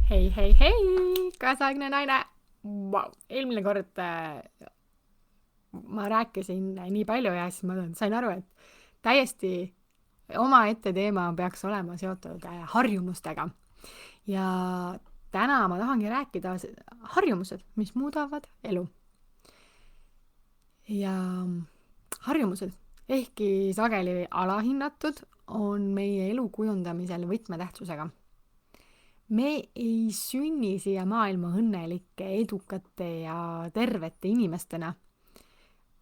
Hei, hei, hei, kaasaegne naine. Wow. Eelmine kord ma rääkisin nii palju ja siis ma sain aru, et täiesti omaette teema peaks olema seotud harjumustega. Ja täna ma tahangi rääkida harjumused, mis muudavad elu. Ja harjumused, ehkki sageli alahinnatud, on meie elu kujundamisel võtmetähtsusega. Me ei sünni siia maailma õnnelike, edukate ja tervete inimestena,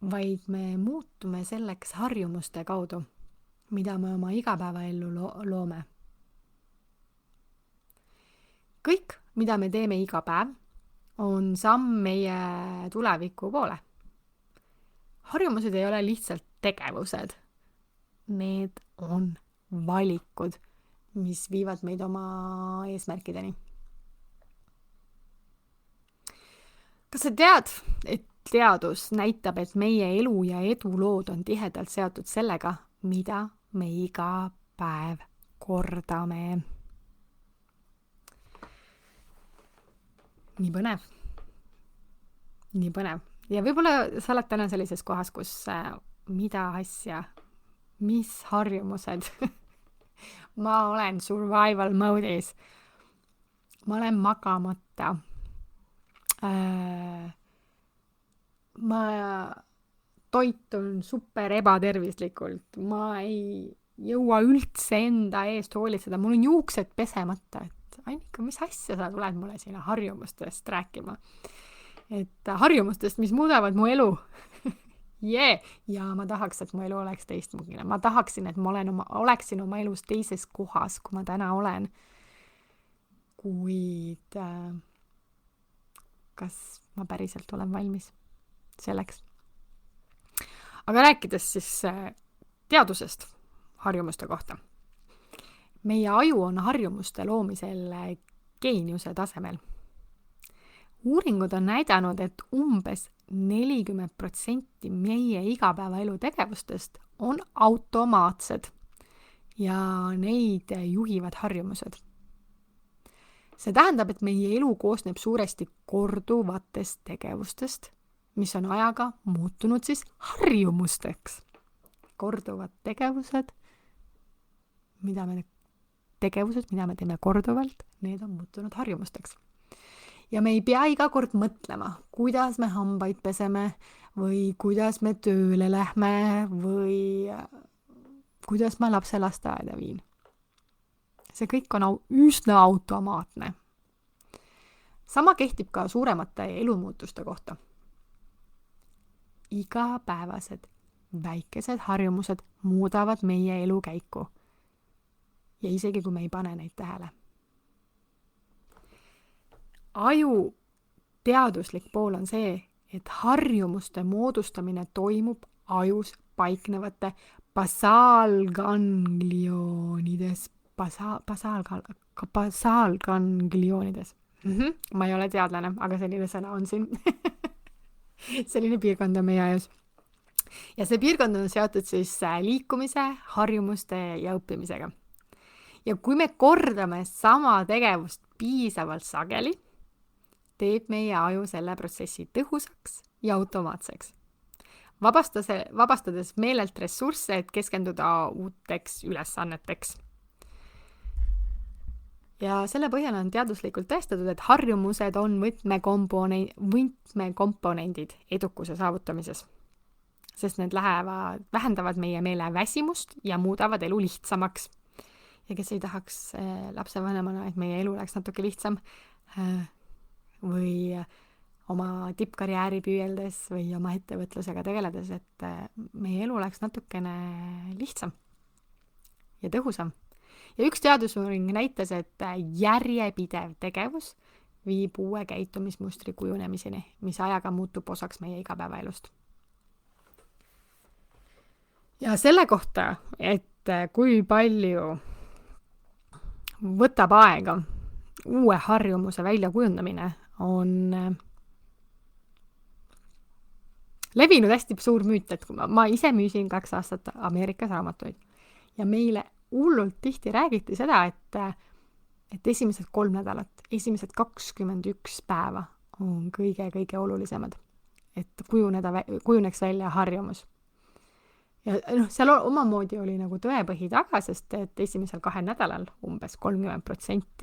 vaid me muutume selleks harjumuste kaudu, mida me oma igapäevaellu loome. Kõik, mida me teeme iga päev, on samm meie tuleviku poole. Harjumused ei ole lihtsalt tegevused. Need on valikud, mis viivad meid oma eesmärkideni. Kas sa tead, et teadus näitab, et meie elu ja edulood on tihedalt seotud sellega, mida me iga päev kordame? Nii põnev. Ja võib-olla sa oled täna sellises kohas, kus mida asja, mis harjumused? Ma olen survival mode'is. Ma olen magamata. Ma toitun super ebatervislikult. Ma ei jõua üldse enda eest hoolitseda. Mul on juuksed pesemata. Annika, mis asja sa tuled mulle sinna harjumustest rääkima? Et harjumustest, mis muudavad mu elu. Yeah. Ja ma tahaks, et mu elu oleks teistmoodi. Ma tahaksin, et ma oleksin oma elus teises kohas, kui ma täna olen. Kuid kas ma päriselt olen valmis selleks? Aga rääkides siis teadusest harjumuste kohta. Meie aju on harjumuste loomisel geeniuse tasemel. Uuringud on näidanud, et umbes 40% meie igapäevaelu tegevustest on automaatsed ja neid juhivad harjumused. See tähendab, et meie elu koosneb suuresti korduvatest tegevustest, mis on ajaga muutunud siis harjumusteks. Korduvad tegevused, mida me teeme korduvalt, need on muutunud harjumusteks. Ja me ei pea iga kord mõtlema, kuidas me hambaid peseme või kuidas me tööle lähme või kuidas ma lapse lasteaeda viin. See kõik on üsna automaatne. Sama kehtib ka suuremate elumuutuste kohta. Igapäevased väikesed harjumused muudavad meie elu käiku. Ja isegi kui me ei pane neid tähele. Aju teaduslik pool on see, et harjumuste moodustamine toimub ajus paiknevate basaalganglioonides. Ma ei ole teadlane, aga selline sõna on siin. Selline piirkond on meie ajus. Ja see piirkond on seotud siis liikumise, harjumuste ja õppimisega. Ja kui me kordame sama tegevust piisavalt sageli, teeb meie aju selle protsessi tõhusaks ja automaatseks. Vabastades meelelt ressursse, et keskenduda uuteks ülesanneteks. Ja selle põhjal on teaduslikult tõestatud, et harjumused on võtmekomponendid edukuse saavutamises. Sest need vähendavad meie meele väsimust ja muudavad elu lihtsamaks. Ja kes ei tahaks lapsevanemana, et meie elu oleks natuke lihtsam või oma tippkarjääri püüeldes või oma ettevõtlusega tegeledes, et meie elu oleks natukene lihtsam ja tõhusam. Ja üks teadusuuring näitas, et järjepidev tegevus viib uue käitumismustri kujunemiseni, mis ajaga muutub osaks meie igapäevaelust. Ja selle kohta, et kui palju võtab aega uue harjumuse väljakujundamine, on levinud hästi suur müüt, et ma ise müüsin 2 aastat Ameerikas raamatuid ja meile hullult tihti räägiti seda, et et esimesed 3 nädalat, esimesed 21 päeva on kõige olulisemad, et kujuneks välja harjumus. Ja seal omamoodi oli nagu tõepõhi taga, sest et esimesel 2 nädalal umbes 30%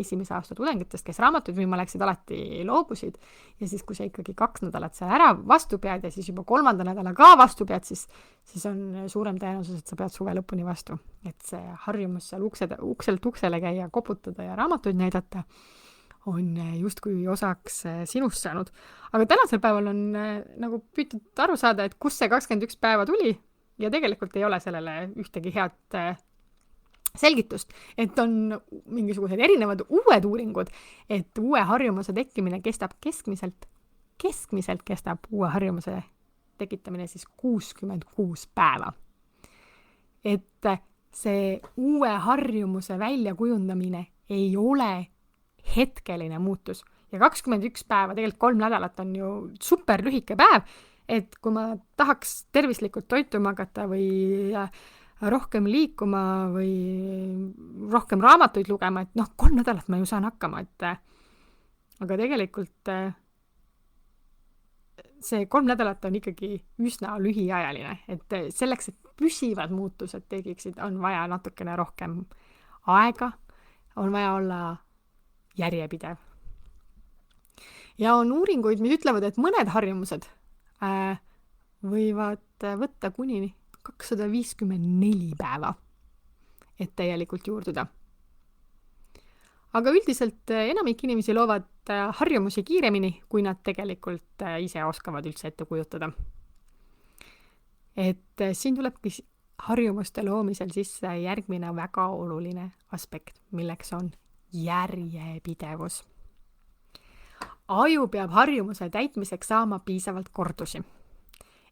esimese aasta tudengitest, kes raamatuid müüma läksid, alati loobusid. Ja siis, kui sa ikkagi 2 nädalat seal ära vastu pead ja siis juba 3. nädala ka vastu pead, siis on suurem tõenäosus, et sa pead suve lõpuni vastu. Et see harjumus seal ukselt uksele käia, koputada ja raamatuid näidata on justkui osaks sinust saanud. Aga tänasel päeval on nagu püütud aru saada, et kus see 21 päeva tuli ja tegelikult ei ole sellele ühtegi head selgitust. Et on mingisugused erinevad uued uuringud, et uue harjumuse tekkimine kestab keskmiselt kestab uue harjumuse tekitamine siis 66 päeva. Et see uue harjumuse väljakujundamine ei ole hetkeline muutus. Ja 21 päeva, tegelikult 3 nädalat on ju super lühike päev, et kui ma tahaks tervislikult toituma hakata või rohkem liikuma või rohkem raamatuid lugema, et 3 nädalat ma ju saan hakkama, aga tegelikult see 3 nädalat on ikkagi üsna lühiajaline, et selleks, et püsivad muutused tegiksid, on vaja natukene rohkem aega, on vaja olla järjepidev. Ja on uuringuid, mis ütlevad, et mõned harjumused võivad võtta kuni 254 päeva, et täielikult juurduda. Aga üldiselt enamik inimesi loovad harjumusi kiiremini, kui nad tegelikult ise oskavad üldse ette kujutada. Et siin tulebki harjumuste loomisel sisse järgmine väga oluline aspekt, milleks on järjepidevus. Aju peab harjumuse täitmiseks saama piisavalt kordusi,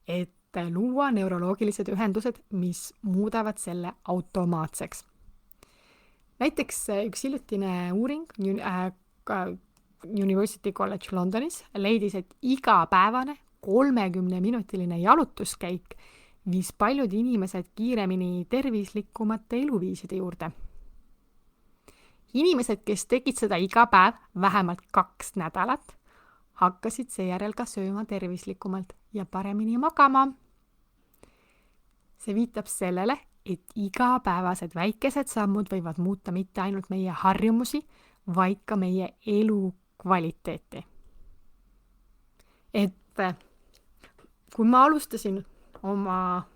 et luua neuroloogilised ühendused, mis muudavad selle automaatseks. Näiteks üks hiljutine uuring University College Londonis leidis, et igapäevane 30-minutiline jalutuskäik viis paljud inimesed kiiremini tervislikumate eluviiside juurde. Inimesed, kes tegid seda iga päev vähemalt 2 nädalat, hakkasid seejärel ka sööma tervislikumalt ja paremini magama. See viitab sellele, et igapäevased väikesed sammud võivad muuta mitte ainult meie harjumusi, vaid ka meie elu kvaliteeti. Et kui ma alustasin oma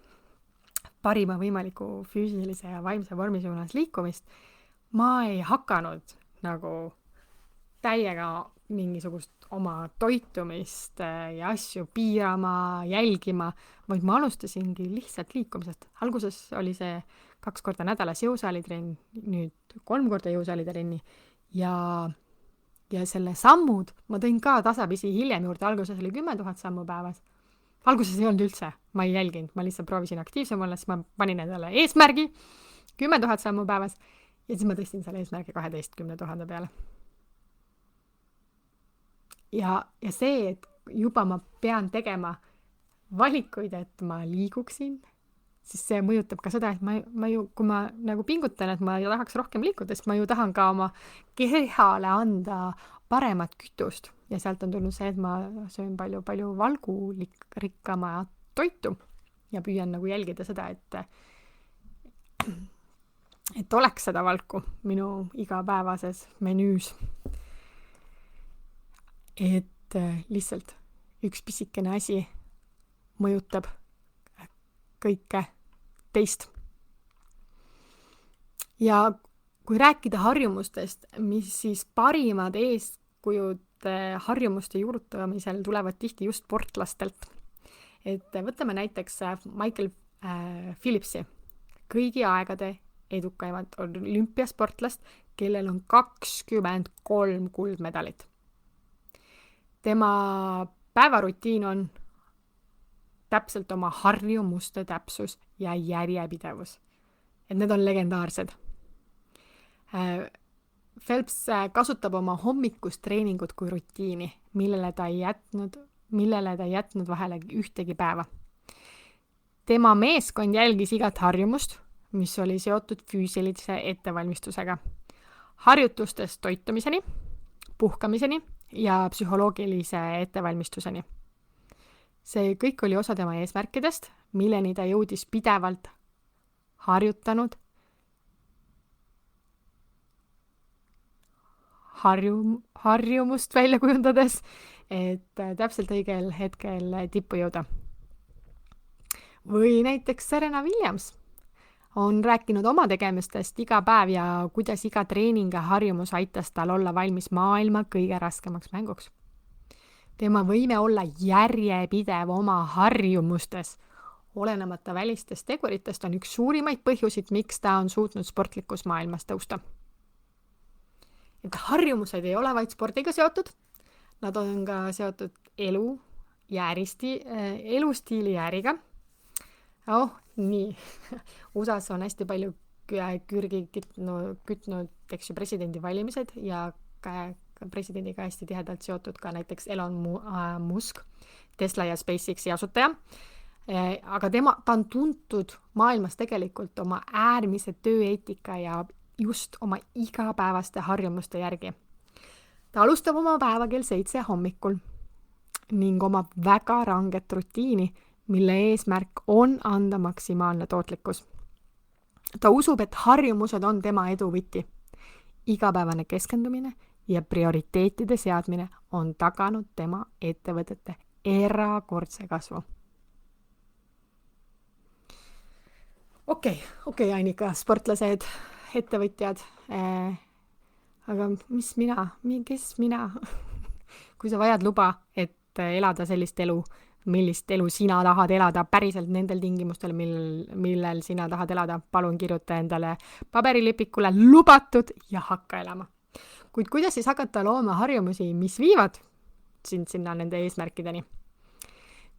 parima võimaliku füüsilise ja vaimse vormi suunas liikumist, ma ei hakanud nagu täiega mingisugust oma toitumist ja asju piirama, jälgima, vaid ma alustasingi lihtsalt liikumisest. Alguses oli see 2 korda nädalas jõusaalitrenn, nüüd 3 korda jõusaalitrenni ja selle sammud ma tõin ka tasapisi hiljem juurde. Alguses oli 10 000 sammu päevas. Alguses ei olnud üldse, ma ei jälginud, ma lihtsalt proovisin aktiivsem olla, siis ma panin endale eesmärgi 10 000 sammu päevas. Ja siis ma tõstin selle eesmärgi 12 000 peale. Ja see, et juba ma pean tegema valikuid, et ma liiguksin, siis see mõjutab ka seda, et ma ju, kui ma nagu pingutan, et ma tahaks rohkem liikuda, siis ma ju tahan ka oma kehale anda paremat kütust. Ja sealt on tulnud see, et ma söön palju valgurikkama toitu ja püüan nagu jälgida seda, et oleks seda valku minu igapäevases menüüs. Et lihtsalt üks pisikene asi mõjutab kõike teist. Ja kui rääkida harjumustest, mis siis parimad eeskujud harjumuste juurutamisel tulevad tihti just sportlastelt. Et võtame näiteks Michael Phillipsi, kõigi aegade edukaimat olümpiasportlast, kellel on 23 kuldmedalit. Tema päevarutiin on täpselt oma harjumuste täpsus ja järjepidevus. Et need on legendaarsed. Phelps kasutab oma hommikust treeningut kui rutiini, millele ta ei jätnud vahele ühtegi päeva. Tema meeskond jälgis igat harjumust, mis oli seotud füüsilise ettevalmistusega. harjutustest toitumiseni, puhkamiseni ja psühholoogilise ettevalmistuseni. See kõik oli osa tema eesmärkidest, milleni ta jõudis pidevalt harjutanud harjumust välja kujundades, et täpselt õigel hetkel tippu jõuda. Või näiteks Serena Williams on rääkinud oma tegemistest iga päev ja kuidas iga treening ja harjumus aitas tal olla valmis maailma kõige raskemaks mänguks. Tema võime olla järjepidev oma harjumustes, olenemata välistest teguritest, on üks suurimaid põhjusid, miks ta on suutnud sportlikus maailmas tõusta. Et harjumused ei ole vaid spordiga seotud, nad on ka seotud elustiili ja äriga. Nii. USAs on hästi palju kürgi kütnud presidendi valimised ja presidendiga hästi tihedalt seotud ka näiteks Elon Musk, Tesla ja SpaceXi asutaja. Aga ta on tuntud maailmas tegelikult oma äärmise tööeetika ja just oma igapäevaste harjumuste järgi. Ta alustab oma päeva kell 7 hommikul ning omab väga ranget rutiini, mille eesmärk on anda maksimaalne tootlikkus. Ta usub, et harjumused on tema edu võti. Igapäevane keskendumine ja prioriteetide seadmine on taganud tema ettevõtete erakordse kasvu. Okei, Annika, sportlased, ettevõtjad, aga kes mina? Kui sa vajad luba, et elada sellist elu, millist elu sina tahad elada päriselt nendel tingimustel, millel sina tahad elada, palun kirjuta endale paberilipikule lubatud ja hakka elama. Kuid kuidas siis hakata looma harjumusi, mis viivad sind sinna nende eesmärkideni?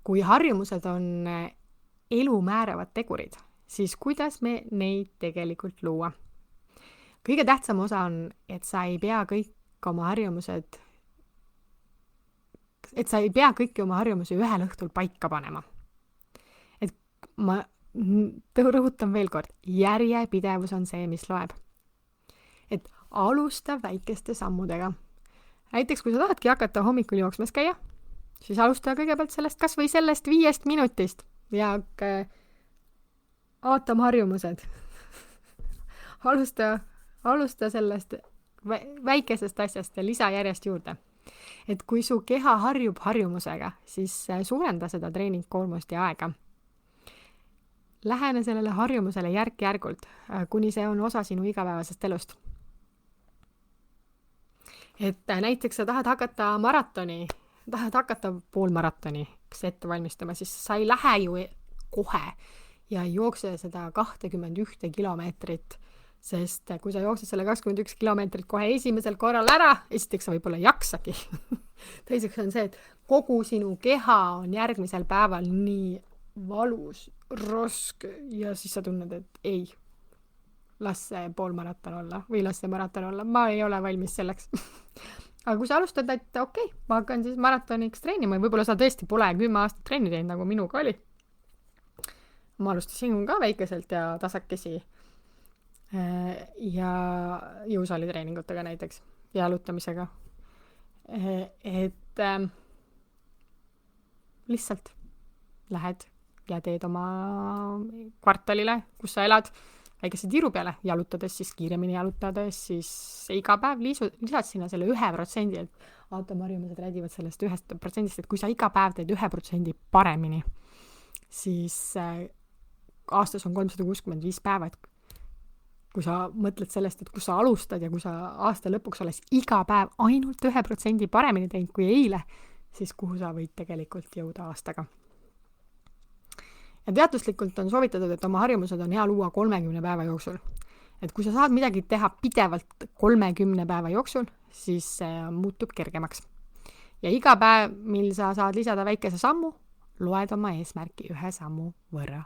Kui harjumused on elu määravad tegurid, siis kuidas me neid tegelikult luua? Kõige tähtsam osa on, et sa ei pea kõiki oma harjumusi ühel õhtul paika panema. Et ma rõhutan veel kord, järjepidevus on see, mis loeb. Et alusta väikeste sammudega. Näiteks, kui sa tahadki hakata hommikul jooksmas käia, siis alusta kõigepealt kas või sellest 5 minutist ja aatam harjumused. Alusta sellest väikesest asjast ja lisa järjest juurde. Et kui su keha harjub harjumusega, siis suurenda seda treeningkoormust ja aega. Lähene sellele harjumusele järk-järgult, kuni see on osa sinu igapäevasest elust. Et näiteks sa tahad hakata poolmaratoni ette valmistama, siis sa ei lähe ju kohe ja ei jookse seda 21 kilomeetrit, sest kui sa jooksed selle 21 kilomeetrit kohe esimesel korral ära, esiteks sa võib-olla jaksagi. Teiseks on see, et kogu sinu keha on järgmisel päeval nii valus, raske ja siis sa tunned, et ei, las see poolmaraton olla või las see maraton olla, ma ei ole valmis selleks. Aga kui sa alustad, et ma hakkan siis maratoniks treenima ja võib-olla sa tõesti pole 10 aastat treeni teinud, nagu minuga oli. Ma alustasin ka väikeselt ja tasakesi ja jõusaali treeningutega näiteks ja jalutamisega. Et lihtsalt lähed ja teed oma kvartalile, kus sa elad, väikese tiiru peale, kiiremini jalutades, siis iga päev lisad sinna selle 1%, et automarjumused räägivad sellest 1%, et kui sa iga päev teed 1% paremini, siis aastas on 365 päeva, et kui sa mõtled sellest, et kus sa alustad ja kui sa aasta lõpuks oled iga päev ainult 1% paremini teinud kui eile, siis kuhu sa võid tegelikult jõuda aastaga. Ja teaduslikult on soovitatud, et oma harjumused on hea luua 30 päeva jooksul. Et kui sa saad midagi teha pidevalt 30 päeva jooksul, siis see muutub kergemaks. Ja iga päev, mil sa saad lisada väikese sammu, loed oma eesmärki 1 sammu võrra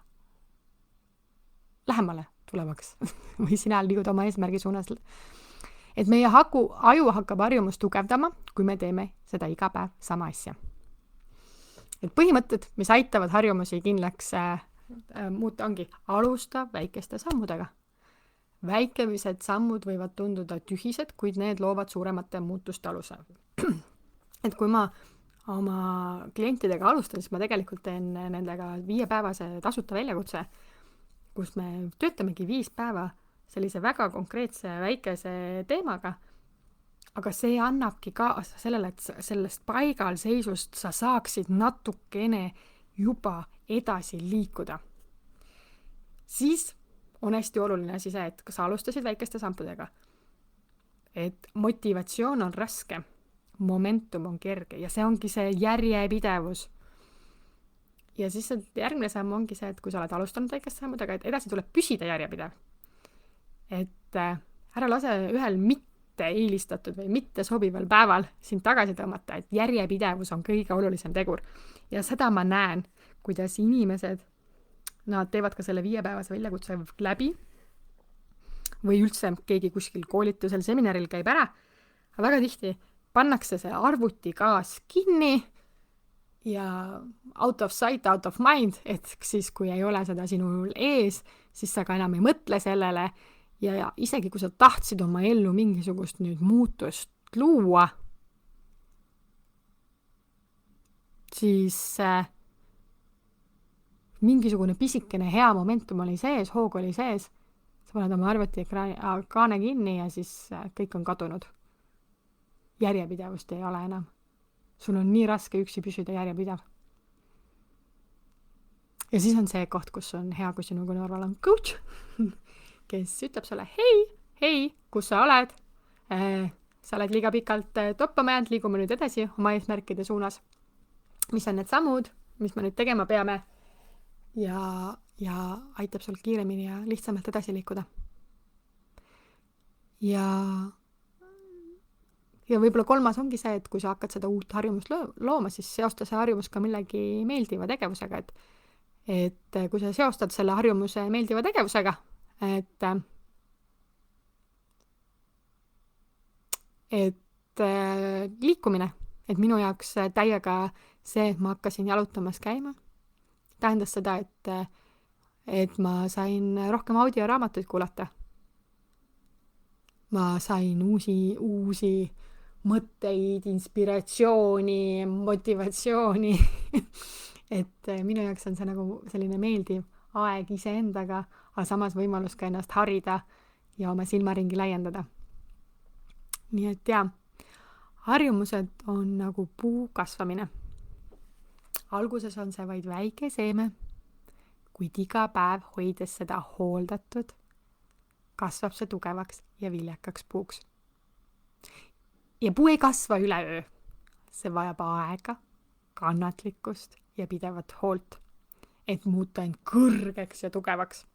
lähemale tulevaks või sina liigud oma eesmärgi suunas. Et meie aju hakkab harjumust tugevdama, kui me teeme seda iga päev sama asja. Et põhimõtted, mis aitavad harjumusi kindlaks muuta, ongi alusta väikeste sammudega. väikemised sammud võivad tunduda tühised, kuid need loovad suuremate muutuste aluse. Et kui ma oma klientidega alustan, siis ma tegelikult teen nendega 5-päevase tasuta väljakutse, kus me töötamegi 5 päeva sellise väga konkreetse väikese teemaga, aga see annabki kaasa sellele, et sellest paigalseisust sa saaksid natukene juba edasi liikuda. Siis on hästi oluline asi see, et sa alustasid väikeste sampudega. Et motivatsioon on raske, momentum on kerge ja see ongi see järjepidevus. Ja siis järgmine samm ongi see, et kui sa oled alustanud väikeste sammudega, et edasi tuleb püsida järjepidev. Et ära lase ühel mitte eelistatud või mitte sobival päeval sind tagasi tõmmata, et järjepidevus on kõige olulisem tegur. Ja seda ma näen, kuidas inimesed, nad teevad ka selle 5-päevase väljakutse läbi või üldse keegi kuskil koolitusel, seminaril käib ära, aga väga tihti pannakse see arvutigaas kinni ja out of sight, out of mind, et siis kui ei ole seda sinul ees, siis sa ka enam ei mõtle sellele ja isegi kui sa tahtsid oma ellu mingisugust nüüd muutust luua, siis mingisugune pisikene hea momentum oli sees, hoog oli sees, sa paned oma arvutikaane kinni ja siis kõik on kadunud. Järjepidevust ei ole enam. Sul on nii raske üksi püsida järjepidev. Ja siis on see koht, kus on hea, kui sinu kõrval on coach, kes ütleb sulle, hei, kus sa oled? Sa oled liiga pikalt toppama jäänud, liigume nüüd edasi oma eesmärkide suunas. Mis on need sammud, mis me nüüd tegema peame? Ja aitab sul kiiremini ja lihtsamalt edasi liikuda. Ja võib-olla 3. ongi see, et kui sa hakkad seda uut harjumust looma, siis seosta see harjumus ka millegi meeldiva tegevusega, et kui sa seostad selle harjumuse meeldiva tegevusega, et liikumine, et minu jaoks täiega see, et ma hakkasin jalutamas käima, tähendas seda, et ma sain rohkem audioraamatuid kuulata. Ma sain uusi mõtteid, inspiratsiooni, motivatsiooni, et minu jaoks on see nagu selline meeldiv aeg iseendaga, aga samas võimalus ka ennast harida ja oma silmaringi laiendada. Nii et harjumused on nagu puu kasvamine. Alguses on see vaid väike seeme, kuid iga päev hoides seda hooldatud, kasvab see tugevaks ja viljakaks puuks. Ja puu ei kasva üleöö. See vajab aega, kannatlikkust ja pidevat hoolt, et muuta end kõrgeks ja tugevaks.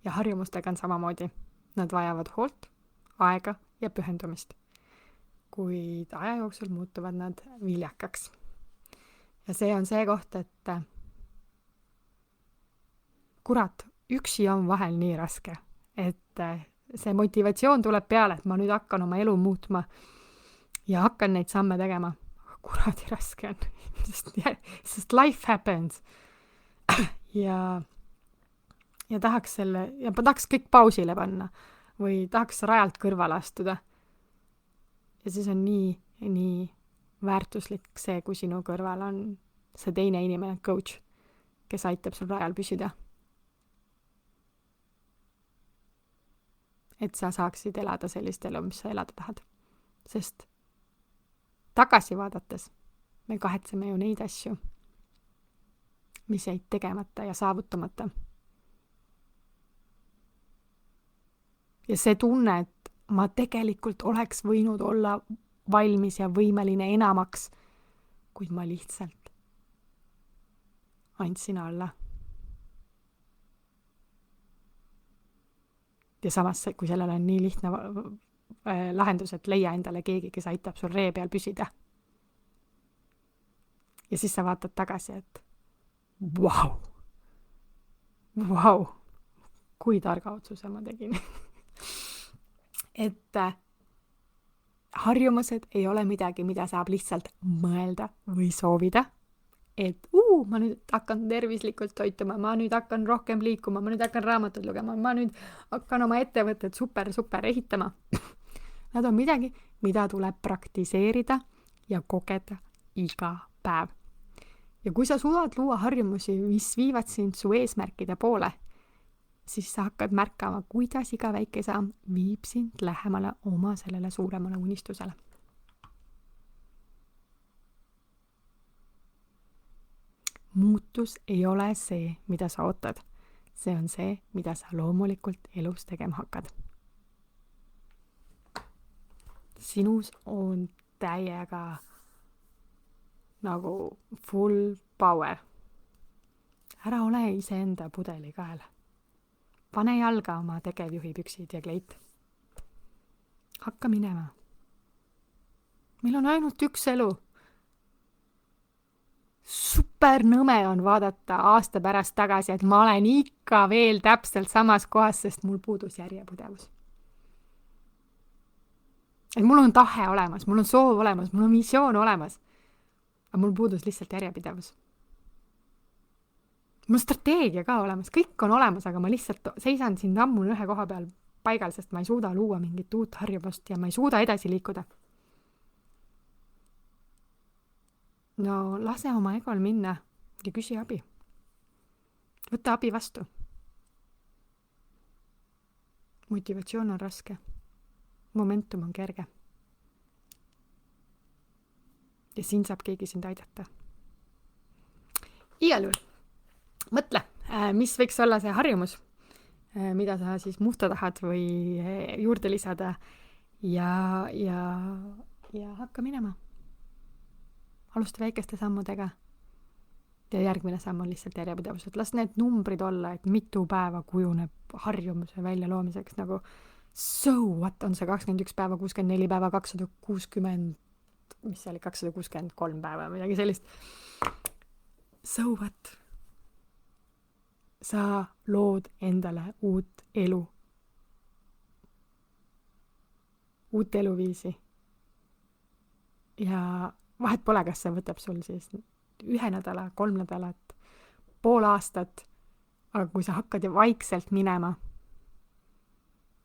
Ja harjumustega on samamoodi. Nad vajavad hoolt, aega ja pühendumist. Kuid aja jooksul muutuvad nad viljakaks. Ja see on see koht, et kurat, üksi on vahel nii raske, et see motivatsioon tuleb peale, et ma nüüd hakkan oma elu muutma ja hakkan neid samme tegema. Kuradi raske on, sest life happens. Ja tahaks kõik pausile panna või tahaks rajalt kõrvale astuda. Ja siis on nii väärtuslik see, kui sinu kõrval on see teine inimene, coach, kes aitab sul rajal püsida. Et sa saaksid elada sellist elu, mis sa elada tahad. Sest tagasi vaadates me kahetseme ju neid asju, mis jäid tegemata ja saavutamata. Ja see tunne, et ma tegelikult oleks võinud olla valmis ja võimeline enamaks, kuid ma lihtsalt andsin alla. Ja samas, kui sellel on nii lihtne lahendus, et leia endale keegi, kes aitab sul ree peal püsida. Ja siis sa vaatad tagasi, et vau, kui targa otsuse ma tegin. Et harjumused ei ole midagi, mida saab lihtsalt mõelda või soovida. et ma nüüd hakkan tervislikult toituma, ma nüüd hakkan rohkem liikuma, ma nüüd hakkan raamatut lugema, ma nüüd hakkan oma ettevõtet super ehitama. Nad on midagi, mida tuleb praktiseerida ja kogeda iga päev. Ja kui sa suudad luua harjumusi, mis viivad sind su eesmärkide poole, siis sa hakkad märkama, kuidas iga väike samm viib sind lähemale oma sellele suuremale unistusele. Muutus ei ole see, mida sa ootad. See on see, mida sa loomulikult elus tegema hakkad. Sinus on täiega nagu full power. Ära ole iseenda pudeli kael. Pane jalga oma tegevjuhi püksid ja kleit. Hakka minema. Meil on ainult üks elu. Super nõme on vaadata aasta pärast tagasi, et ma olen ikka veel täpselt samas kohas, sest mul puudus järjepidevus. Et mul on tahe olemas, mul on soov olemas, mul on visioon olemas. Aga mul puudus lihtsalt järjepidevus. Mul on strateegia ka olemas, kõik on olemas, aga ma lihtsalt seisan siin ammu ühe koha peal paigal, sest ma ei suuda luua mingit uut harjumust ja ma ei suuda edasi liikuda. No lase oma egol minna ja küsi abi. Võta abi vastu. Motivatsioon on raske. Momentum on kerge. Ja siin saab keegi sind aidata. Igal juhul. Mõtle, mis võiks olla see harjumus, mida sa siis muuta tahad või juurde lisada ja hakka minema. Alusta väikeste sammudega ja järgmine samm on lihtsalt järjepidevus. Et las need numbrid olla, et mitu päeva kujuneb harjumuse välja loomiseks nagu so what on see 21 päeva, 64 päeva, 260, mis see oli, 263 päeva, midagi sellist. So what? Sa lood endale uut elu. Uut eluviisi. Ja vahet pole, kas see võtab sul siis 1 nädala, 3 nädalat, pool aastat, aga kui sa hakkad vaikselt minema,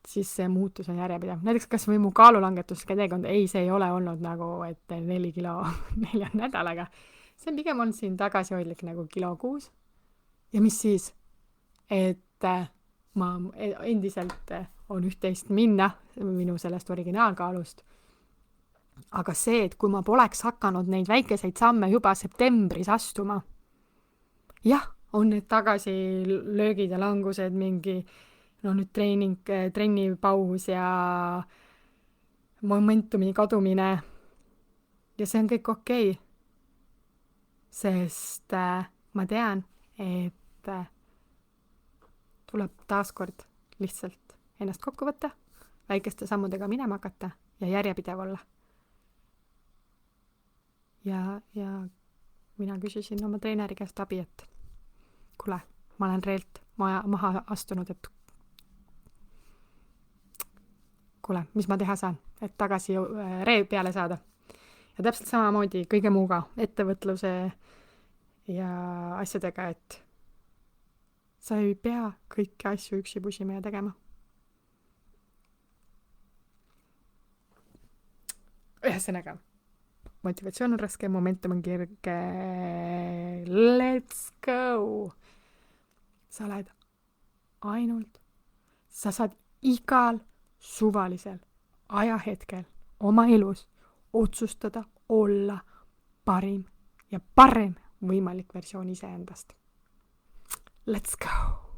siis see muutus on järjepidev. Näiteks kas või mu kaalulangetuske teekond, see ei ole olnud nagu, et 4 kilo 4 nädalaga. See on pigem olnud siin tagasihoidlik nagu kilo kuus. Ja mis siis? Et ma endiselt on 11 minna minu sellest originaalkaalust. Aga see, et kui ma poleks hakanud neid väikeseid samme juba septembris astuma, jah, on need tagasi löögid ja langused, mingi nüüd trennipaus ja momentumi kadumine ja see on kõik okei. Sest ma tean, et tuleb taaskord lihtsalt ennast kokku võtta, väikeste sammudega minema hakata ja järjepidev olla. Ja mina küsisin oma treeneri käest abi, et kuule, ma olen reelt maha astunud, et kuule, mis ma teha saan, et tagasi ree peale saada. Ja täpselt samamoodi kõige muuga, ettevõtluse ja asjadega, et sa ei pea kõiki asju üksi pusima ja tegema. Ühesõnaga, motivatsioon on raske, momentum on kirge. Let's go! Sa oled sa saad igal suvalisel ajahetkel oma elus otsustada olla parim ja parem võimalik versioon iseendast. Let's go!